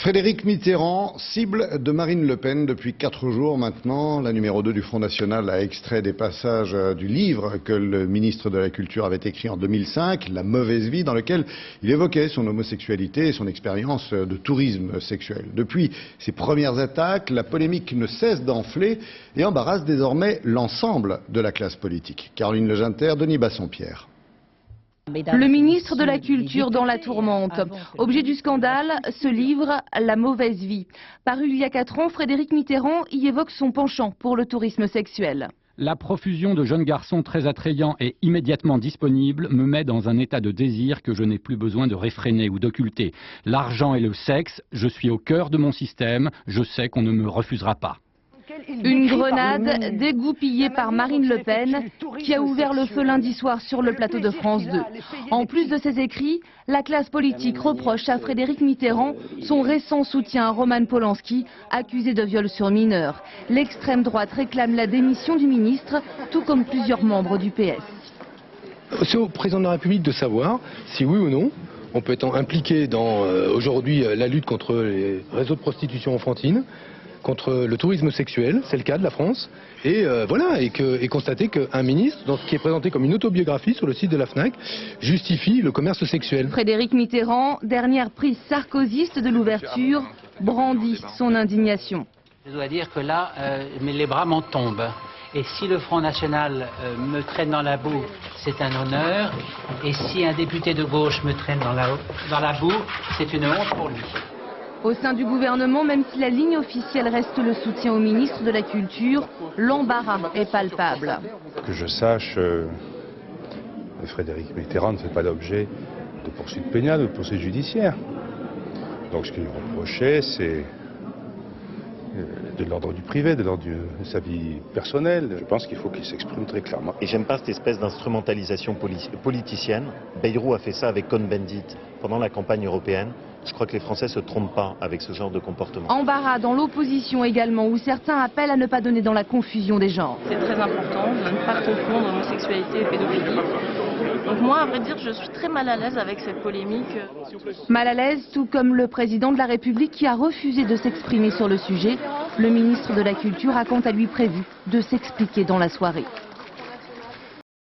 Frédéric Mitterrand, cible de Marine Le Pen depuis 4 jours maintenant. La numéro 2 du Front National a extrait des passages du livre que le ministre de la Culture avait écrit en 2005, La mauvaise vie, dans lequel il évoquait son homosexualité et son expérience de tourisme sexuel. Depuis ses premières attaques, la polémique ne cesse d'enfler et embarrasse désormais l'ensemble de la classe politique. Caroline Leginter, Denis Bassompierre. Le ministre de la Culture dans la tourmente. Objet du scandale, ce livre, La mauvaise vie. Paru il y a 4 ans, Frédéric Mitterrand y évoque son penchant pour le tourisme sexuel. La profusion de jeunes garçons très attrayants et immédiatement disponibles me met dans un état de désir que je n'ai plus besoin de réfréner ou d'occulter. L'argent et le sexe, je suis au cœur de mon système, je sais qu'on ne me refusera pas. Une grenade dégoupillée par Marine Le Pen qui a ouvert le feu lundi soir sur le plateau de France 2. En plus de ses écrits, la classe politique reproche à Frédéric Mitterrand son récent soutien à Roman Polanski, accusé de viol sur mineur. L'extrême droite réclame la démission du ministre, tout comme plusieurs membres du PS. C'est au président de la République de savoir si oui ou non on peut être impliqué dans aujourd'hui la lutte contre les réseaux de prostitution enfantine, contre le tourisme sexuel, c'est le cas de la France, et constater qu'un ministre, dans ce qui est présenté comme une autobiographie sur le site de la FNAC, justifie le commerce sexuel. Frédéric Mitterrand, dernière prise sarkozyste de l'ouverture, brandit son indignation. Je dois dire que là, les bras m'en tombent. Et si le Front National me traîne dans la boue, c'est un honneur. Et si un député de gauche me traîne dans la boue, c'est une honte pour lui. Au sein du gouvernement, même si la ligne officielle reste le soutien au ministre de la Culture, l'embarras est palpable. Que je sache, Frédéric Mitterrand ne fait pas l'objet de poursuites pénales ou de poursuites judiciaires. Donc ce qu'il lui reprochait, c'est de l'ordre du privé, de l'ordre de sa vie personnelle. Je pense qu'il faut qu'il s'exprime très clairement. Et j'aime pas cette espèce d'instrumentalisation politicienne. Bayrou a fait ça avec Cohn-Bendit pendant la campagne européenne. Je crois que les Français se trompent pas avec ce genre de comportement. Embarras dans l'opposition également, où certains appellent à ne pas donner dans la confusion des genres. C'est très important de ne pas confondre homosexualité et pédophilie. Donc moi, à vrai dire, je suis très mal à l'aise avec cette polémique. Mal à l'aise, tout comme le président de la République qui a refusé de s'exprimer sur le sujet. Le ministre de la Culture a quant à lui prévu de s'expliquer dans la soirée.